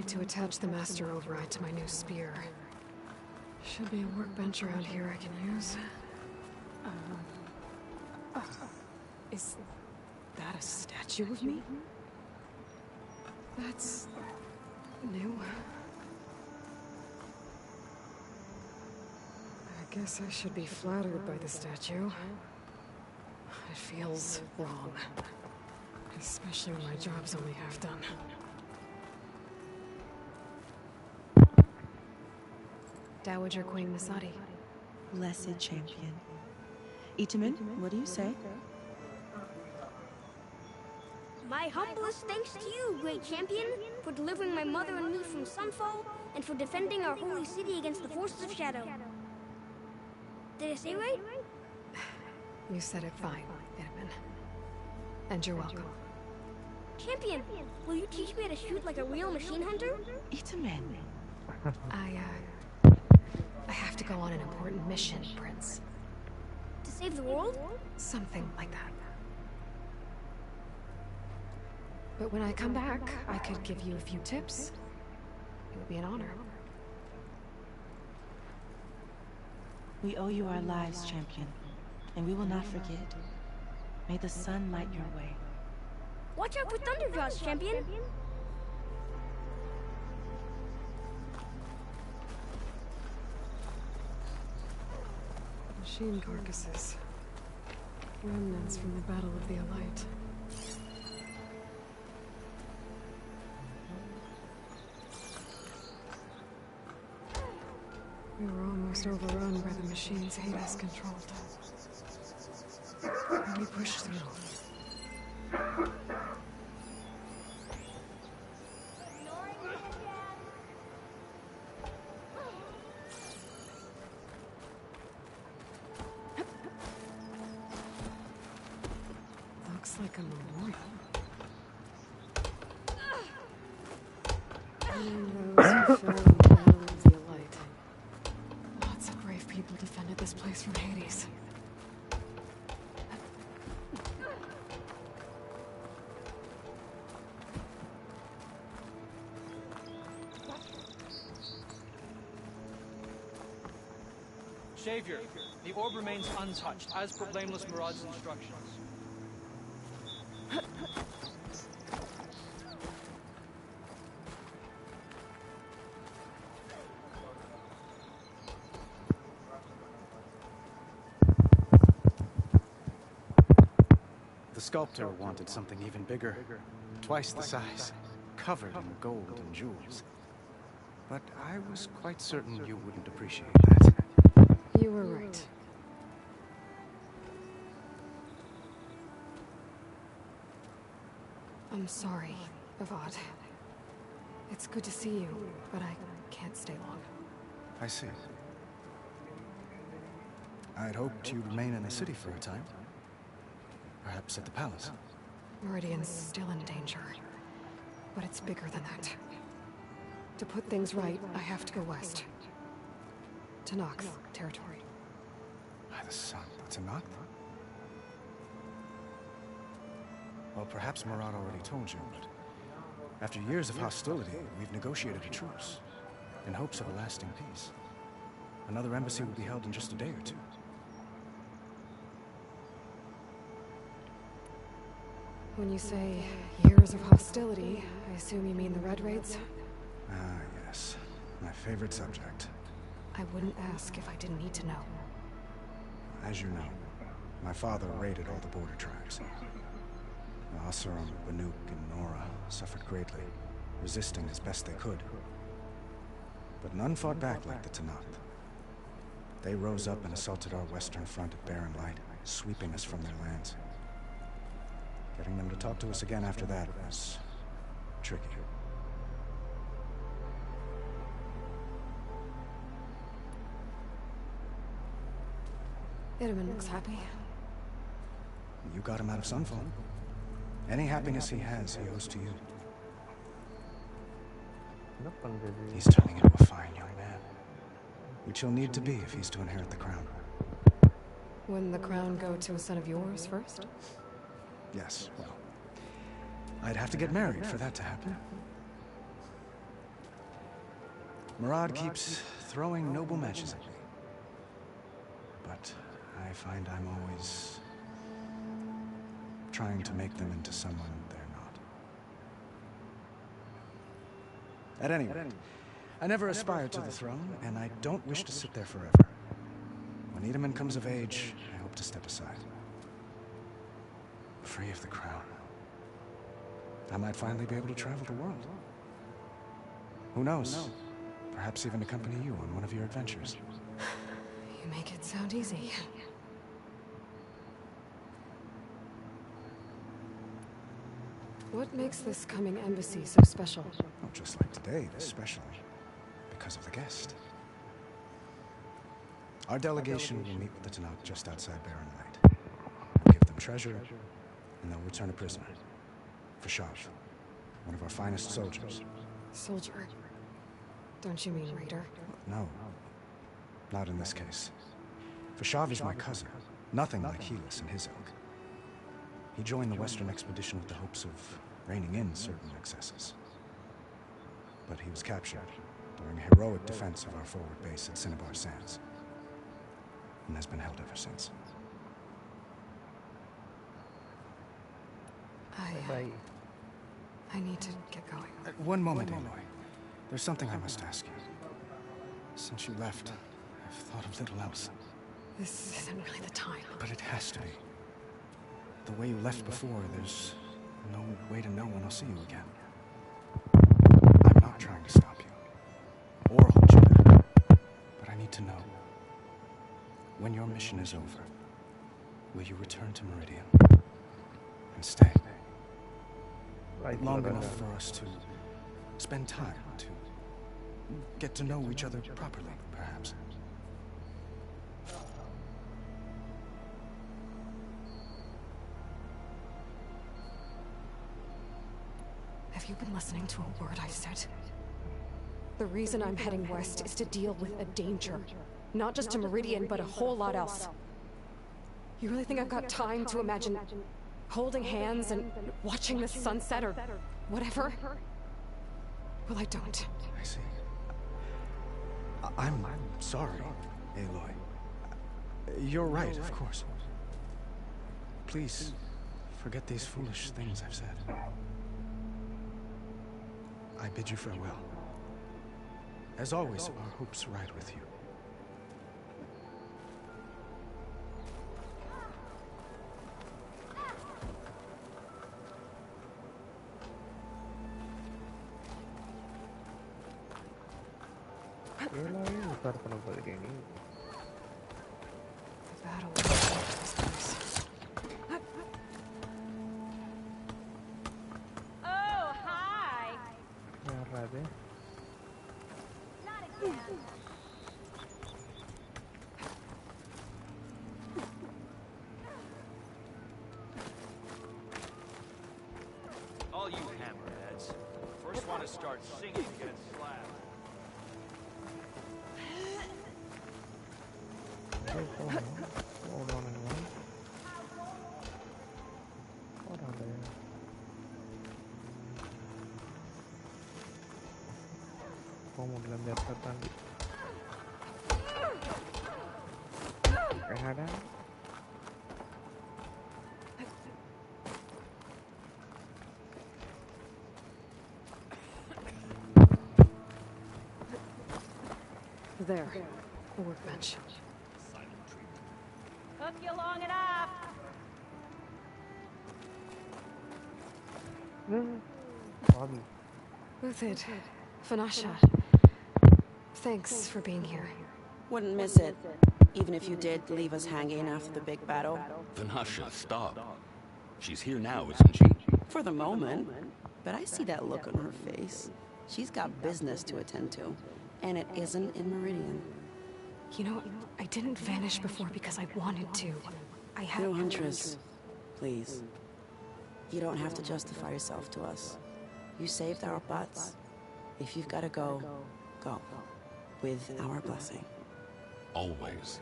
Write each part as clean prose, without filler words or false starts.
need to attach the master override to my new spear. Should be a workbench around here I can use. Is that a statue of me? That's new. I guess I should be flattered by the statue. It feels wrong. Especially when my job's only half done. Dowager Queen Masadi. Blessed champion. Itamen, what do you say? My humblest thanks to you, great champion, for delivering my mother and me from Sunfall, and for defending our holy city against the forces of Shadow. Did I say right? You said it fine, Itamen. And you're welcome. Champion, will you teach me how to shoot like a real machine hunter? Itamen. I have to go on an important mission, Prince. To save the world? Something like that. But when I come back, I could give you a few tips. It would be an honor. We owe you our lives, champion, and we will not forget. May the sun light your way. Watch out for Thunderjaws, champion! Machine carcasses. Remnants from the Battle of the Elite. We were almost overrun by the machines Hades controlled. And we pushed through. Looks like a memorial. Those who fell in the Battle of the Elite. Lots of brave people defended this place from Hades. Savior, the orb remains untouched, as per Blameless Murad's instructions. The sculptor wanted something even bigger, twice the size, covered in gold and jewels. But I was quite certain you wouldn't appreciate that. You were right. I'm sorry, Avad. It's good to see you, but I can't stay long. I see. I'd hoped you'd remain in the city for a time. Perhaps at the palace. Meridian's still in danger, but it's bigger than that. To put things right, I have to go west. To Nox territory. By the sun, to Nox? Well, perhaps Murad already told you, but after years of hostility, we've negotiated a truce, in hopes of a lasting peace. Another embassy will be held in just a day or two. When you say years of hostility, I assume you mean the Red Raids? Ah, yes. My favorite subject. I wouldn't ask if I didn't need to know. As you know, my father raided all the border tribes. The Asuram, Banuk, and Nora suffered greatly, resisting as best they could. But none fought back like the Tanath. They rose up and assaulted our western front at Barren Light, sweeping us from their lands. Getting them to talk to us again after that was tricky. Itamen looks happy. You got him out of Sunfall. Any happiness he has, he owes to you. He's turning into a fine young man, which he'll need to be if he's to inherit the crown. Wouldn't the crown go to a son of yours first? Yes, well, I'd have to get married for that to happen. Murad keeps throwing noble matches at me. But I find I'm always trying to make them into someone they're not. At any rate, I never aspired to the throne, and I don't wish to sit there forever. When Edaman comes of age, I hope to step aside. Free of the crown. I might finally be able to travel the world. Who knows? Perhaps even accompany you on one of your adventures. You make it sound easy. What makes this coming embassy so special? Oh, just like today, especially because of the guest. Our delegation will meet with the Tanakh just outside Barren Light. We'll give them treasure, and they'll return a prisoner. Fashav, one of our finest soldiers. Soldier? Don't you mean raider? No, not in this case. Fashav is my cousin, nothing like Helis and his ilk. He joined the Western expedition with the hopes of reining in certain excesses. But he was captured during a heroic defense of our forward base at Cinnabar Sands, and has been held ever since. I need to get going. One moment, Aloy. There's something I must ask you. Since you left, I've thought of little else. This isn't really the time. But it has to be. The way you left before, there's no way to know when I'll see you again. I'm not trying to stop you, or hold you back, but I need to know. When your mission is over, will you return to Meridian? And stay? Long enough for us to spend time, to get to know each other properly, perhaps. Have you been listening to a word I've said? The reason I'm heading west is to deal with a danger. Not just to Meridian, but a whole lot else. You really think I've got time to imagine holding hands and watching the sunset or whatever? Well, I don't. I see. I'm sorry, Aloy. You're right, of course. Please, forget these foolish things I've said. I bid you farewell. As always, our hopes ride with you. The battle will take this place. Oh, hi! All you hammerheads. First want to start singing, get slapped. Hold on everyone. Hold on there. Vamos a cambiar tratando. Ada. There. A workbench. Took you long enough. Bobby. Uthid. Fanasha. Thanks for being here. Wouldn't miss it. Even if you did leave us hanging after the big battle. Vanasha, stop. She's here now, isn't she? For the moment. But I see that look on her face. She's got business to attend to. And it isn't in Meridian. You know, I didn't vanish before because I wanted to. I had... No, Huntress. Please. You don't have to justify yourself to us. You saved our butts. If you've got to go, go. With our blessing. Always.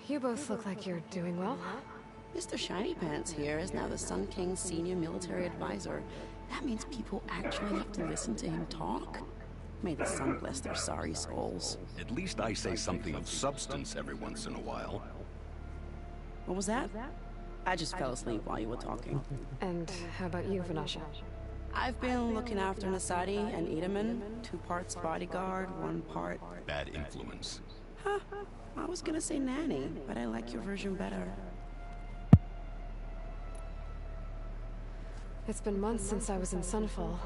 You both look like you're doing well. Mr. Shiny Pants here is now the Sun King's senior military advisor, That means people actually have to listen to him talk? May the sun bless their sorry souls. At least I say something of substance every once in a while. What was that? I just fell asleep while you were talking. And how about you, Vanasha? I've been looking after Nasadi and Edaman. 2 parts bodyguard, 1 part... Bad influence. Huh. I was gonna say nanny, but I like your version better. It's been months since I was in Sunfall.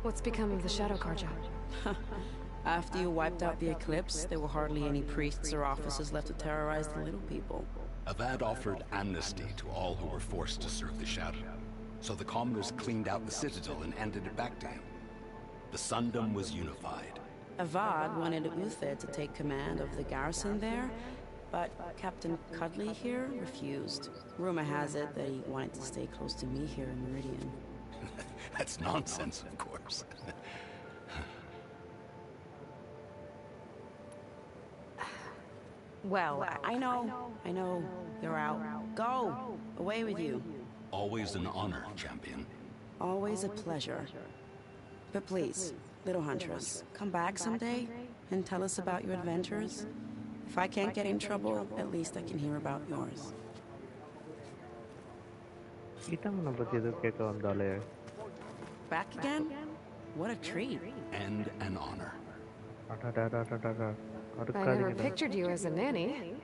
What's become of the Shadow Carja? After you wiped out the Eclipse, there were hardly any priests or officers left to terrorize the little people. Avad offered amnesty to all who were forced to serve the Shadow. So the commoners cleaned out the Citadel and handed it back to him. The Sundom was unified. Avad wanted Uther to take command of the garrison there, but Captain Cudley here refused. Rumor has it that he wanted to stay close to me here in Meridian. That's nonsense, of course. Well, I know, you're out. Go! Away with you. Always an honor, champion. Always a pleasure. But please, little huntress, come back someday and tell us about your adventures. If I can't get in trouble, at least I can hear about yours. Back again? What a treat. And an honor. I never pictured you as a nanny.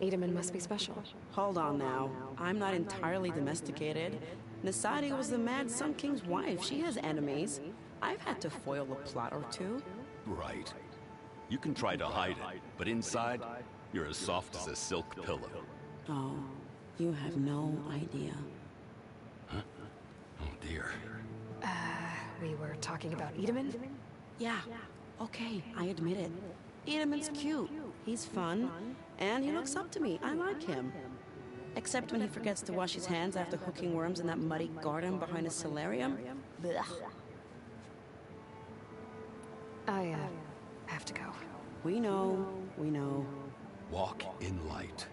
Edaman must be special. Hold on now. I'm not entirely domesticated. Nasadi was the Mad Sun King's wife. She has enemies. I've had to foil a plot or 2. Right. You can try to hide it, but inside, you're as soft as a silk pillow. Oh, you have no idea. Huh? Oh dear. We were talking about Edaman? Yeah, okay, I admit it. Edaman's cute. He's fun. And he looks up to me. I like him. Except when he forgets to wash his hands after hooking worms in that muddy garden behind a solarium. Blech. I, have to go. We know, we know. Walk in light.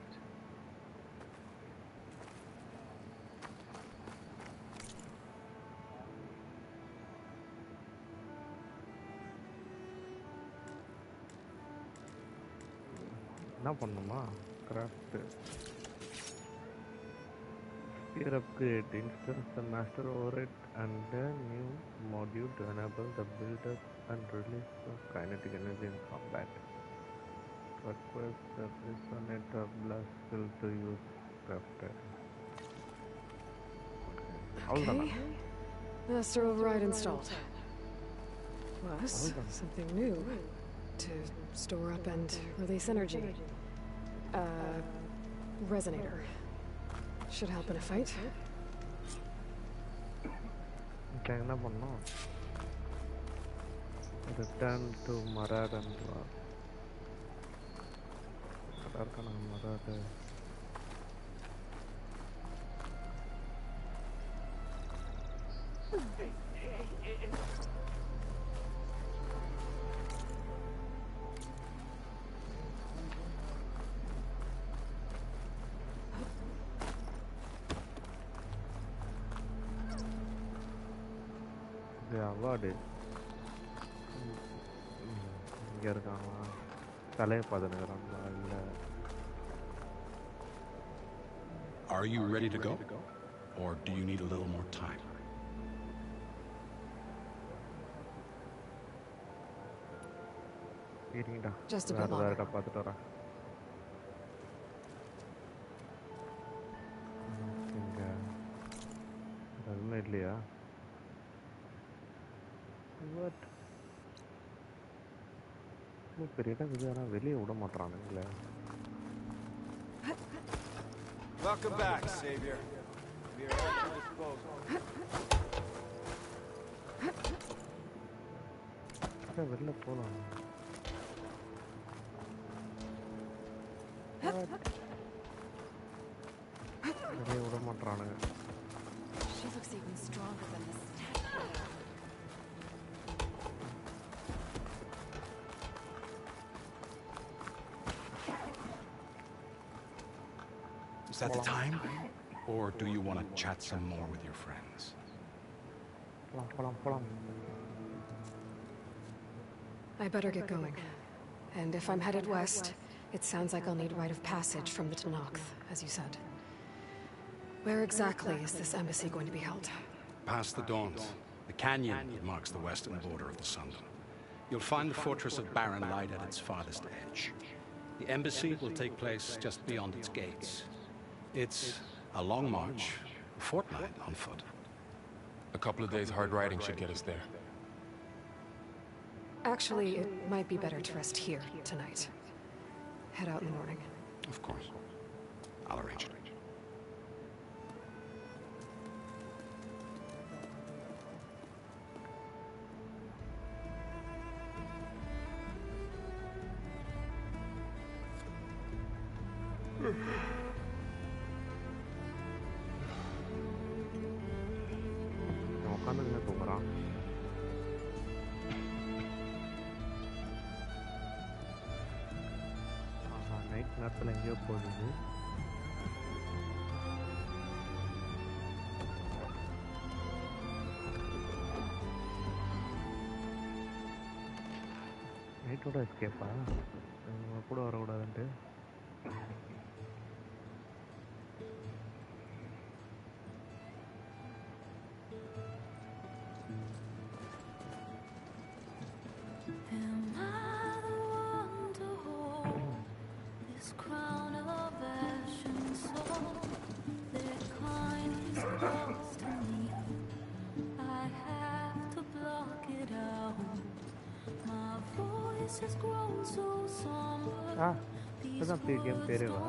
என்ன பண்ணுமா craft spear upgrade instance the master override and a new module to enable the build up and release of kinetic energy in combat. Request the resonator blast skill to use crafted. Okay. Master override installed. Plus, something new. To store up and release energy. Resonator. Should help in a fight. Okay, என்ன பண்ணோம்? Return to Marad and Marad. Award இங்கே இருக்காங்களா தலையை பார்த்துனுக்குறாங்களா இல்லை Are you ready to go? Or do you need a little more time? சரிங்கடா Just a bit longer. வேறு பார்த்துட்டு வரேன் இங்கே எதுவுமே இல்லையா பட் பெரிய இடம் இது ஆனால் வெளியே விட மாட்டானுங்களே Welcome back, Savior. We are at your disposal. அதான் வெளில போகலாம் வெளியே விட மாட்டானுங்க She looks even stronger than this. Is that the time? Or do you want to chat some more with your friends? I better get going. And if I'm headed west, it sounds like I'll need rite of passage from the Tenakth, as you said. Where exactly is this embassy going to be held? Past the Dawns, the canyon that marks the western border of the Sundom. You'll find the fortress of Barren Light at its farthest edge. The embassy will take place just beyond its gates. It's a long march, a fortnight on foot. A couple of days hard riding should get us there. Actually, it might be better to rest here tonight. Head out in the morning. Of course. I'll arrange it. உட்காந்துக்கின்னு தூங்குறான். Night நேரத்தில் எங்கேயோ போகுது. நைட்டோட எஸ்கேப்பா கூட வரக்கூடாதுன்ட்டு. இதுதான் game பேரேவா?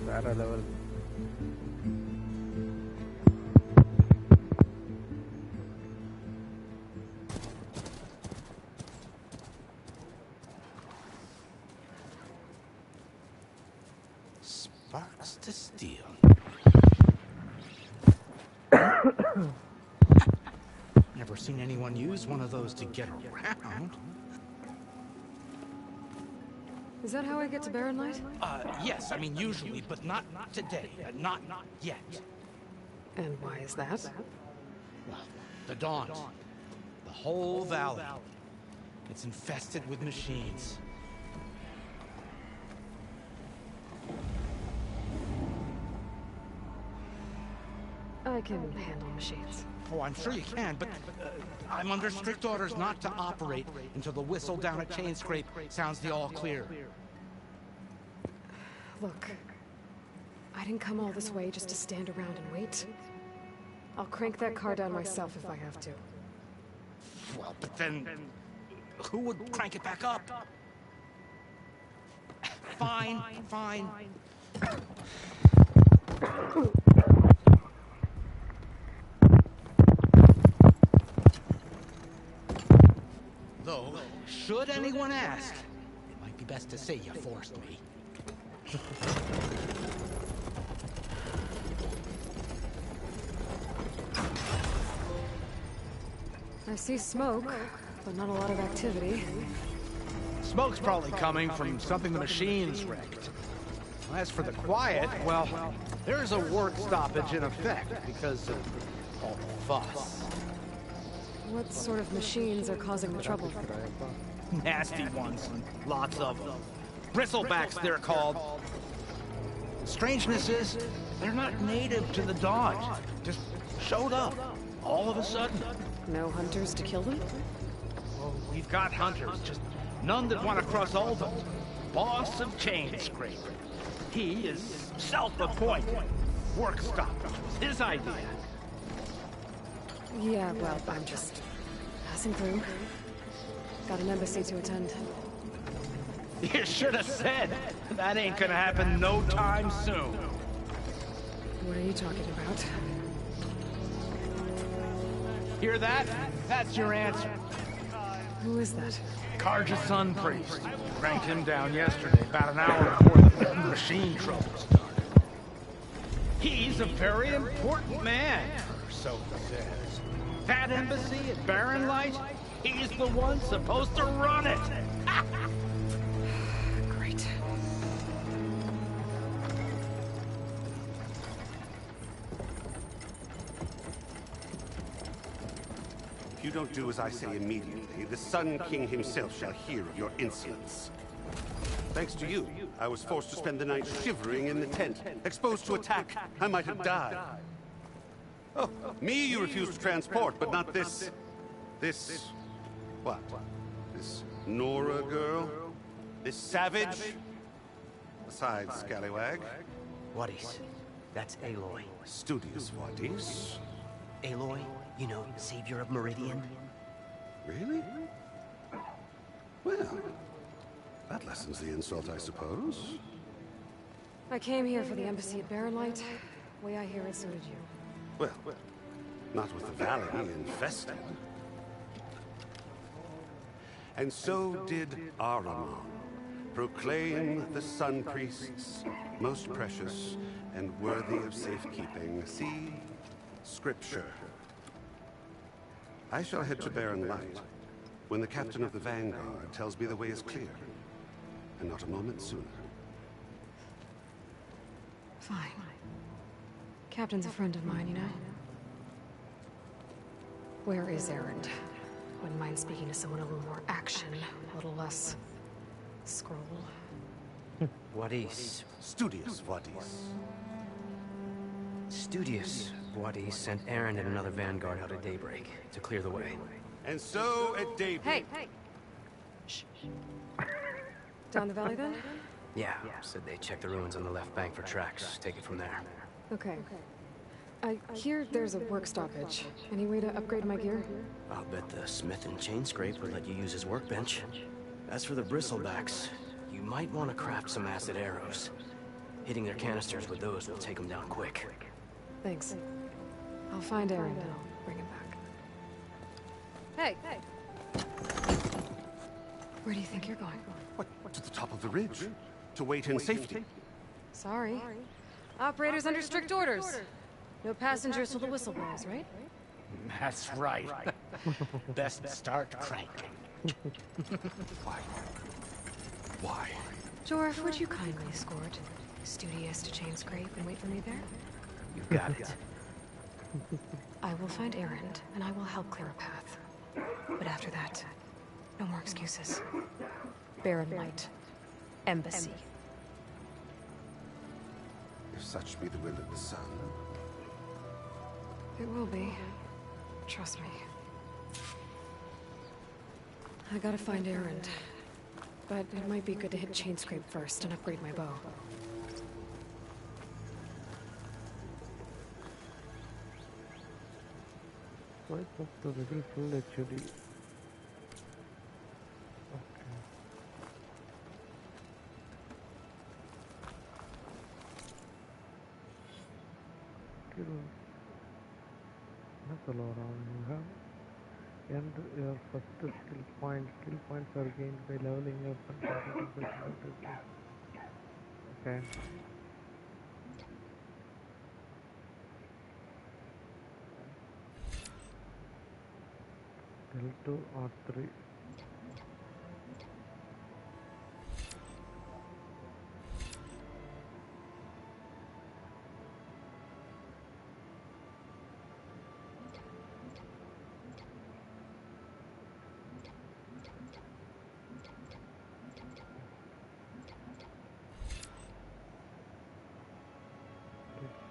வேற level. Sparks to steel. Never seen anyone use one of those to get around. Is that how I get to Barren Light? Yes, I mean usually, but not today. Not yet. And why is that? Well, the Dawns. The whole valley. It's infested with machines. I can handle machines. Oh, I'm sure you can, but I'm under strict orders not to operate until the whistle down at Chainscrape sounds the all clear. Look, I didn't come all this way just to stand around and wait. I'll crank that car down myself if I have to. Well, but then who would crank it back up? Fine, fine. Though, should anyone ask, it might be best to say you forced me. I see smoke, but not a lot of activity. Smoke's probably coming from something the machines wrecked. As for the quiet, well, there's a work stoppage in effect because of all the fuss. What sort of machines are causing the trouble? Nasty ones, and lots of them. Bristlebacks, they're called. The strangeness is, they're not native to the Dodge. Just showed up, all of a sudden. No hunters to kill them? Oh, we've got hunters, just none that want to cross Alden. Boss of Chainscrape. He is self-appointed. Work stoppage was his idea. Yeah, well, I'm just passing through. Got an embassy to attend. You should have said. That ain't gonna happen no time soon. What are you talking about? Hear that? That's your answer. Who is that? Karja Sun Priest. Cranked him down yesterday, about an hour before the machine trouble started. He's a very important man, or so he says. That embassy at Barren Light, he's the one supposed to run it. Great. If you don't do as I say immediately, the Sun King himself shall hear of your insolence. Thanks to you, I was forced to spend the night shivering in the tent. Exposed to attack, I might have died. Oh, me you refuse to transport, but not this... What? This Nora girl? This savage? Besides, scallywag. Wadis. That's Aloy. Studious Wadis. Aloy, you know, savior of Meridian. Really? Well, that lessens the insult, I suppose. I came here for the embassy at Barren Light. Way I hear it, so did you. Well, not with the valley infested. And so did Ahriman, proclaim the Sun Priests most precious and worthy of safekeeping. See, Scripture. I shall head to Barren Light when the captain of the Vanguard tells me the way is clear, and not a moment sooner. Fine. Captain's a friend of mine, you know? Where is Erend? Wouldn't mind speaking to someone a little more action, a little less... scroll. Wadis. Studious Wadis. Studious Wadis sent Aaron and another Vanguard out at daybreak to clear the way. And so at daybreak... Hey! Shh. Down the valley, then? Yeah, said they checked the ruins on the left bank for tracks. Take it from there. Okay. I hear there's a work stoppage. Any way to upgrade my gear? I'll bet the smith and Chainscrape would let you use his workbench. As for the bristlebacks, you might want to craft some acid arrows. Hitting their canisters with those will take them down quick. Thanks. I'll find Aaron and I'll bring him back. Hey! Where do you think you're going? What, to the top of the ridge? To wait in safety? Sorry. Operator's under strict orders. No passengers till the whistle blows, right? That's right. Best start cranking. Why? Jorf, would you kindly escort Studious to Chainscrape and wait for me there? You got it. I will find Erend, and I will help clear a path. But after that, no more excuses. Barren Light. Embassy. If such be the will of the Sun. It will be. Trust me. I gotta find Erend. But it might be good to hit Chainscrape first and upgrade my bow. Swipe up to reveal full HD. Okay. Skill. That's a lot on you have. And your first skill point. Skill points are gained by leveling up and completing the okay. L2 or 3.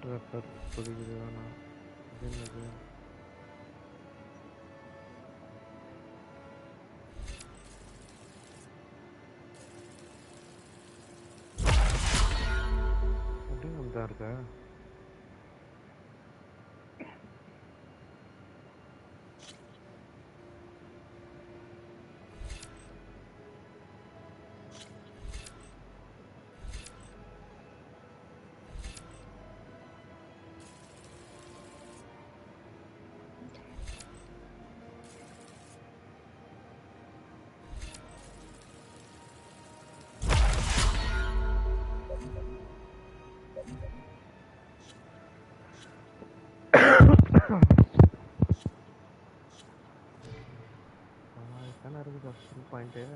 Trapper புரியுதுதானா என்னது அப்படியே வந்தா இருக்கா point है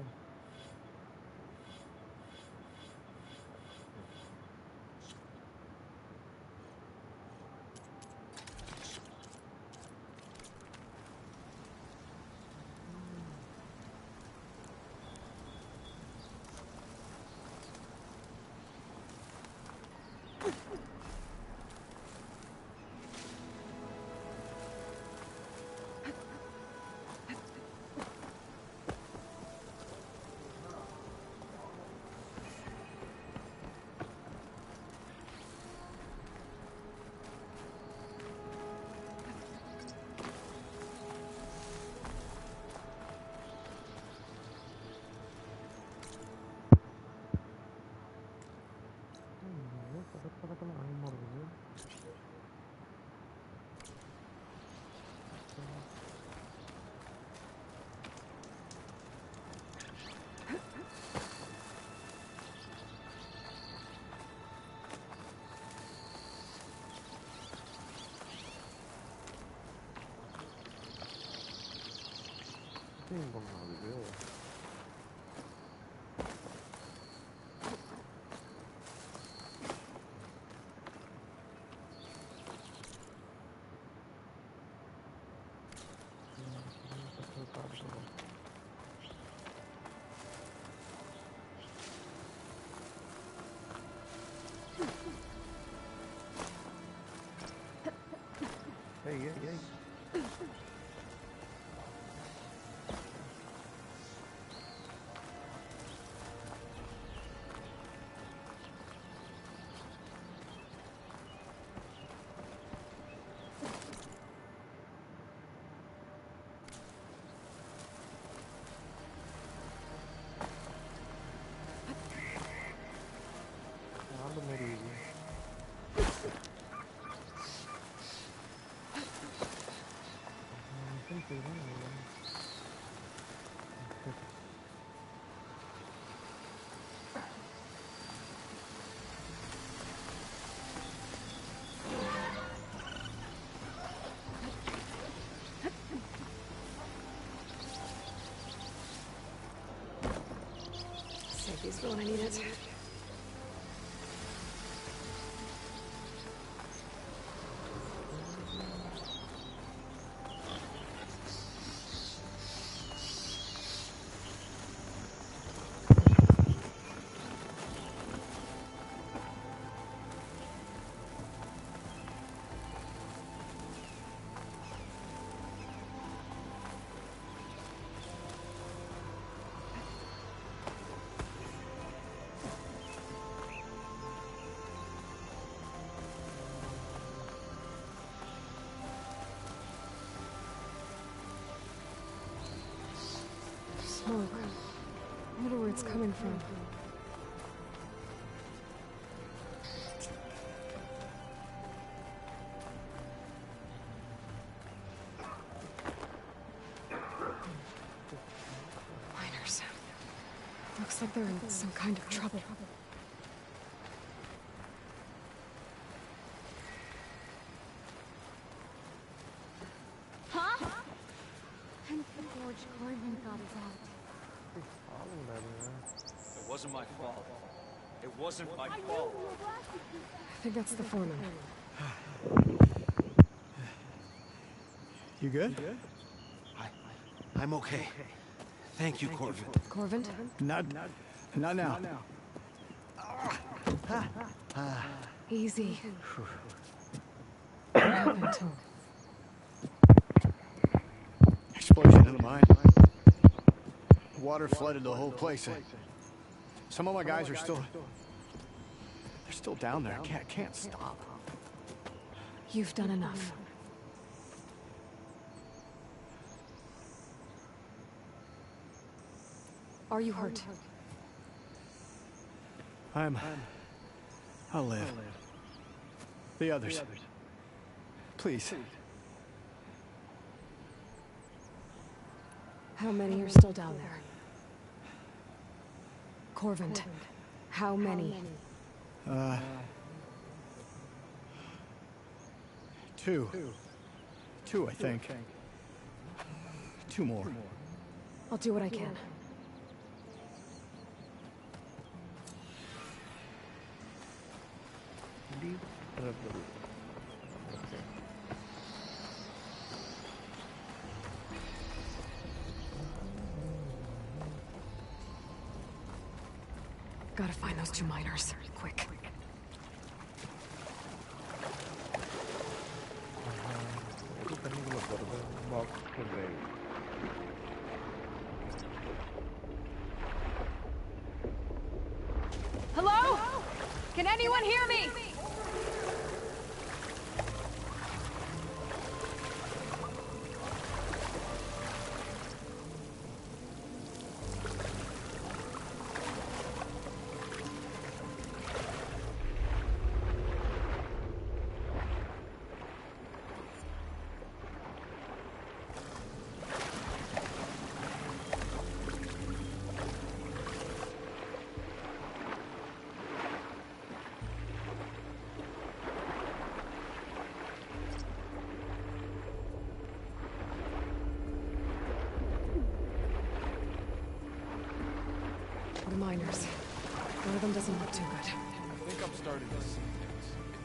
Hey. Safety's the one I need it. it's coming from. Miners. Looks like they're in some kind of trouble. Huh? And the forge Corvin got involved. It wasn't my fault. It wasn't my fault. I think that's the foreman. You good? I'm okay. Thank you, Corvin. Corvin? Not now. Easy. What happened? Explosion in the mine. Water flooded the whole place. Some of my guys are still... They're still down there. Can't stop. You've done enough. Are you hurt? I'll live. The others. Please. How many are still down there? Corvin, how many? Two. Two, I think. Two more. I'll do what I can. Deep trouble. Okay. Gotta find those two miners. Quick. Hello? Can anyone hear me? The miners. One of them doesn't look too good. I think I'm starting to see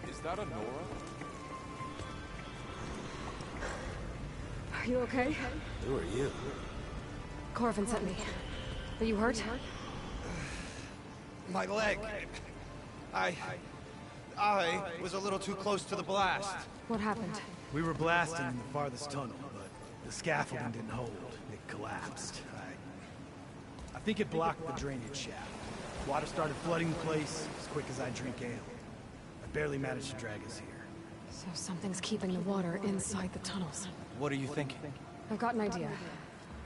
things. Is that a Nora? Are you okay? Who are you? Corvin sent me. Are you hurt? My leg. I was a little too close to the blast. What happened? We were blasting in the farthest tunnel, but the scaffolding didn't hold. It collapsed. I think it blocked the drainage shaft. Water started flooding the place as quick as I drink ale. I barely managed to drag us here. So something's keeping the water inside the tunnels. What are you thinking? I've got an idea.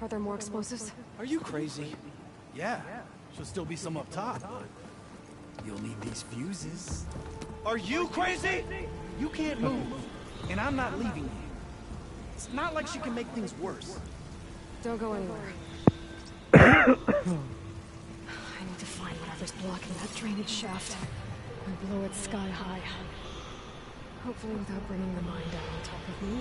Are there more explosives? Are you crazy? Yeah. Should still be some up top, but you'll need these fuses. Are you crazy? You can't move, and I'm not leaving you. It's not like she can make things worse. Don't go anywhere. I need to find whatever's blocking that drainage shaft and blow it sky high. Hopefully without bringing the mine down on top of me.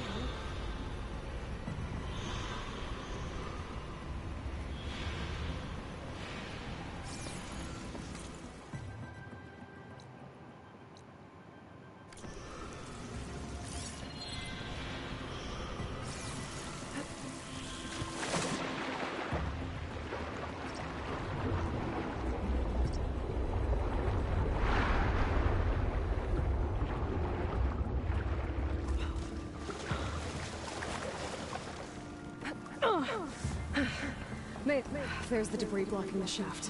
There's the debris blocking the shaft.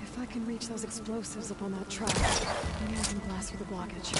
If I can reach those explosives up on that track, maybe I can blast through the blockage.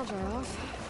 I'll dry off.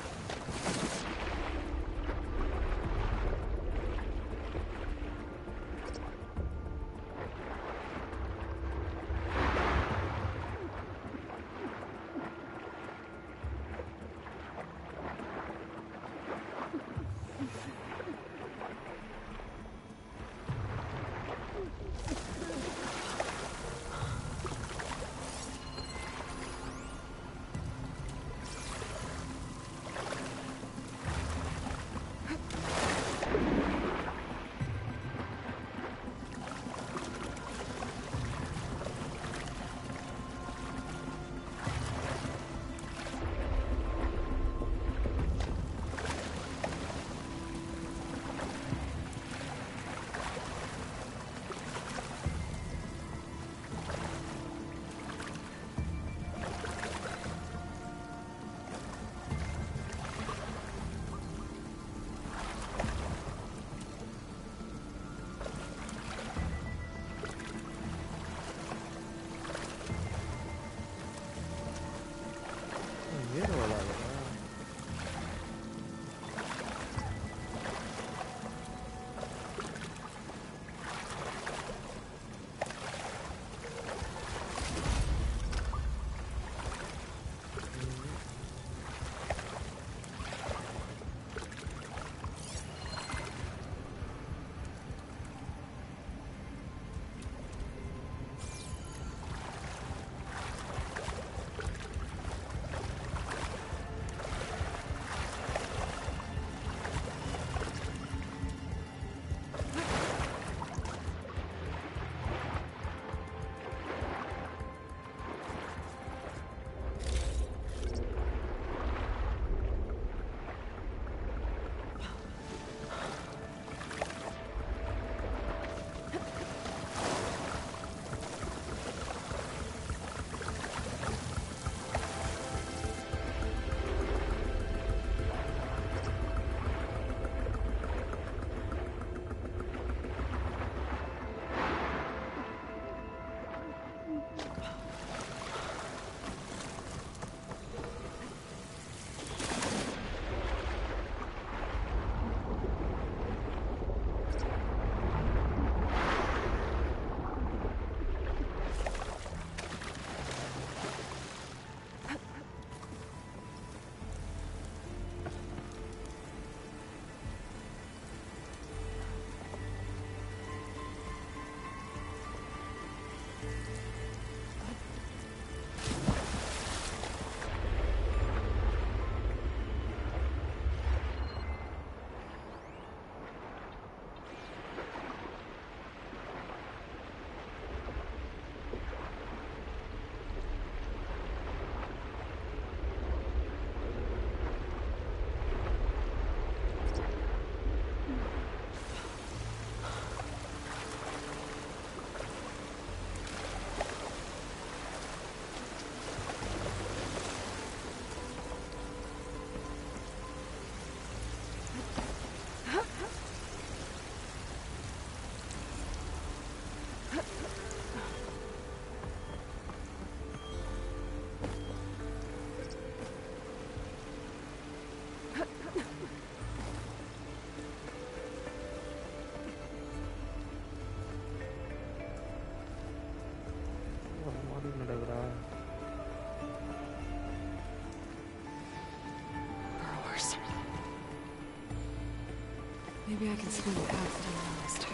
Maybe I can swing the path that I lost.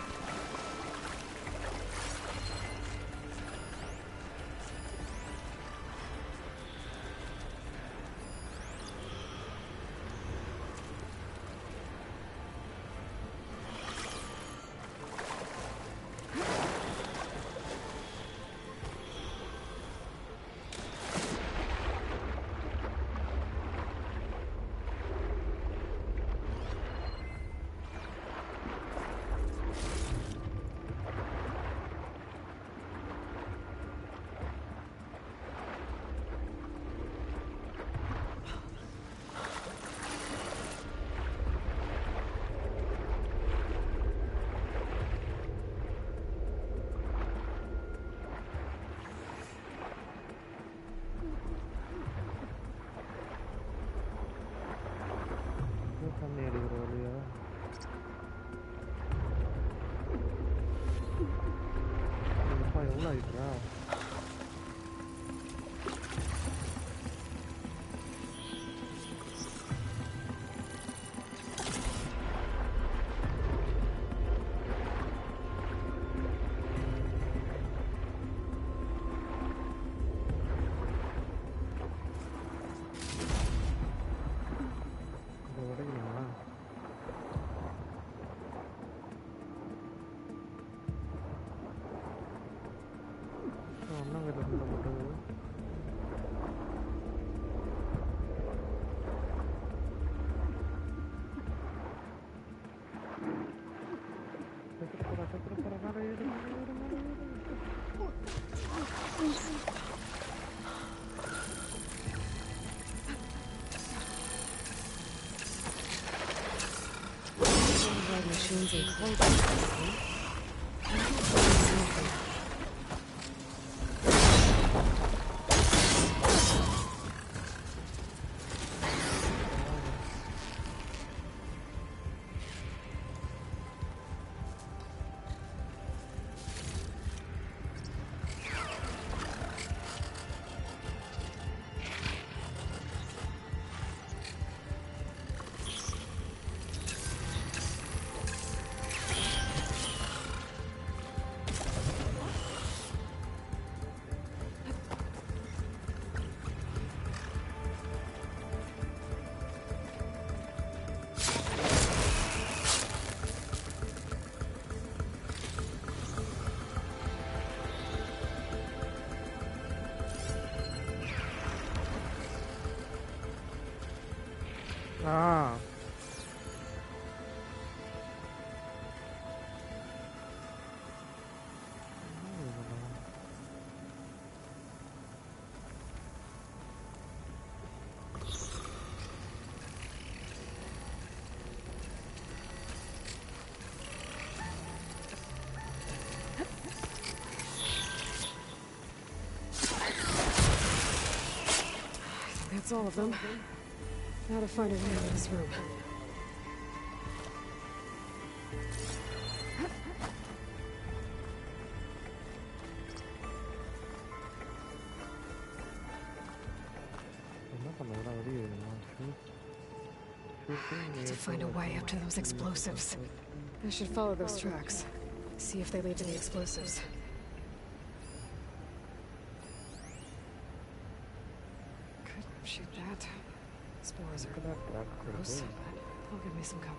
Machines and clothing. Ah. That's all of them. Now to find a way out of this room. To find a way up to those explosives. I should follow those tracks. See if they lead to the explosives. Could shoot that. Spores are gross, but they'll give me some cover.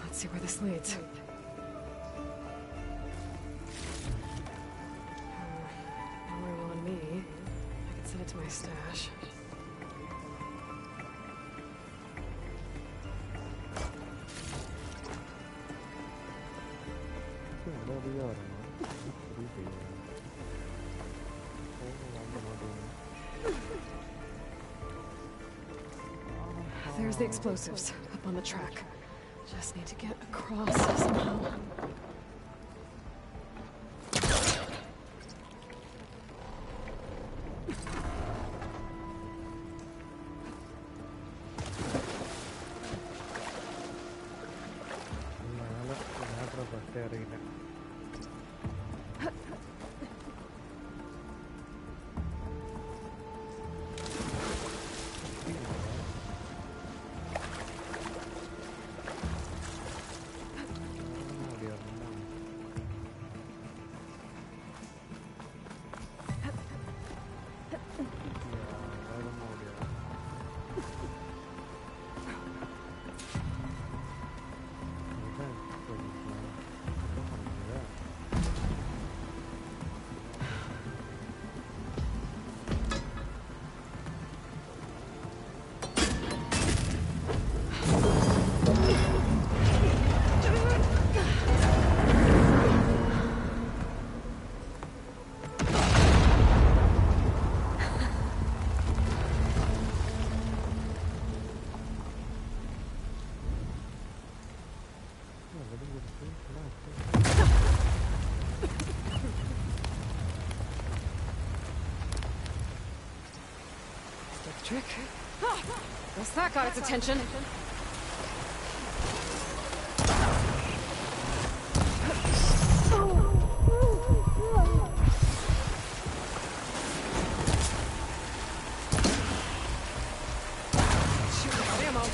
Let's see where this leads. No room on me. I can send it to my stash. There's There's the explosives up on the track. Just need to get across somehow. Trick. Guess that got its attention. Shoot, out of ammo.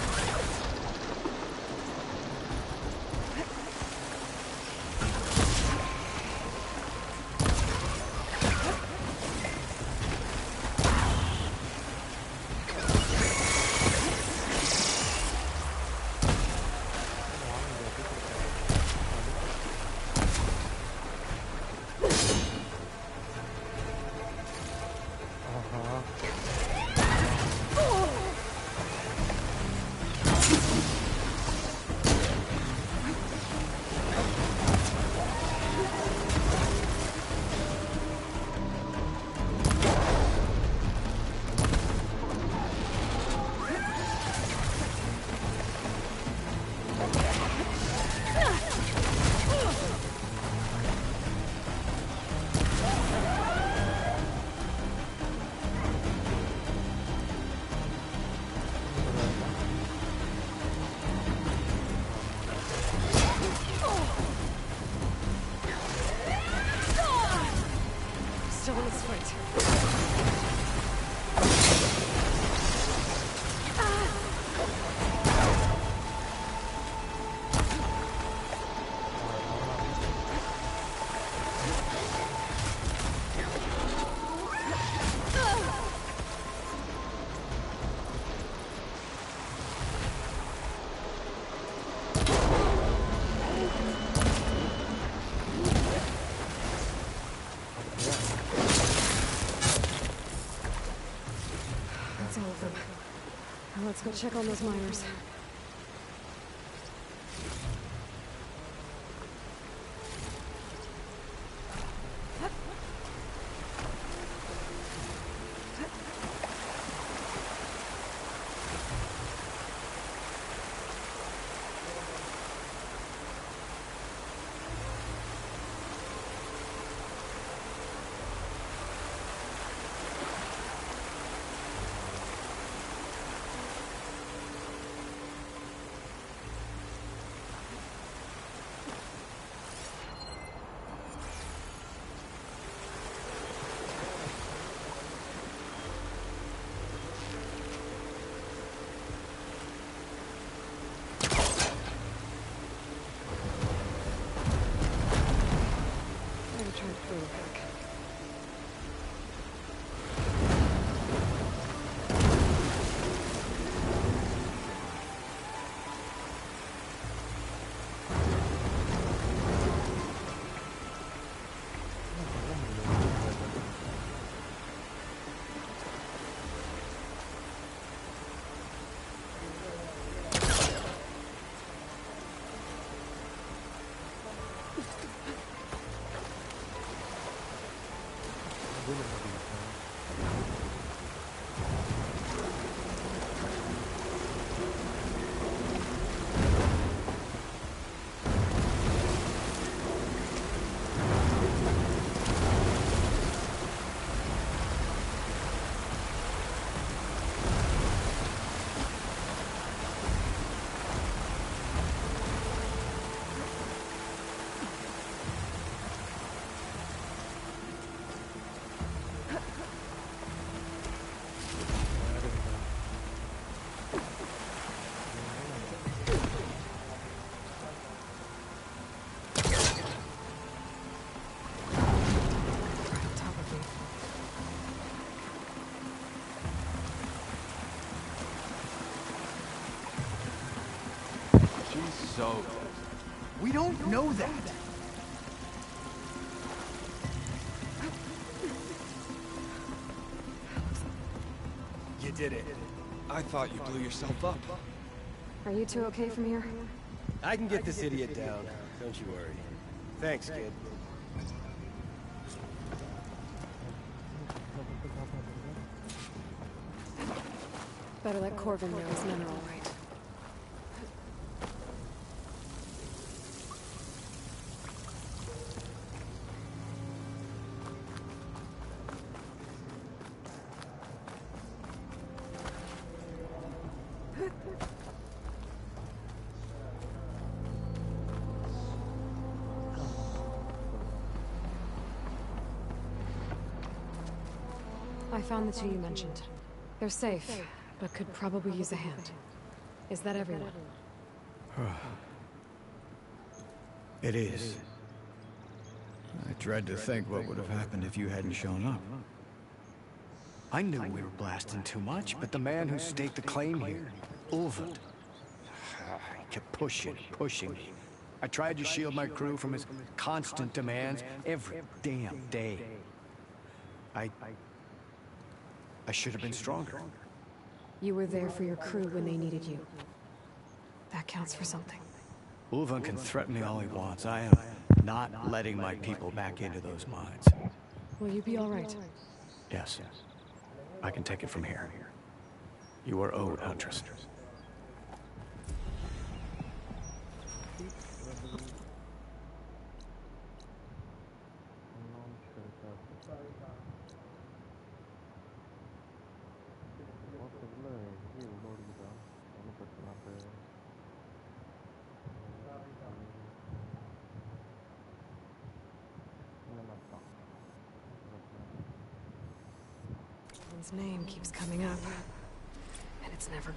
Still in this fight. That's all of them. Now let's go check on those miners. owed. We don't know that. You did it. I thought you blew yourself up. Are you two okay from here? I can get this idiot down. Don't you worry. Thanks, kid. Better let Corvin know his men are all right. I found the two you mentioned. They're safe, but could probably use a hand. Is that everyone? It is. I dread to think what would have happened if you hadn't shown up. I knew we were blasting too much, but the man who staked the claim here, Ulvund, he kept pushing me. I tried to shield my crew from his constant demands every damn day. I should have been stronger. You were there for your crew when they needed you. That counts for something. Ulvund can threaten me all he wants. I am not letting my people back into those mines. Will you be all right? Yes. I can take it from here. You are owed, Huntress. His name keeps coming up, and it's never...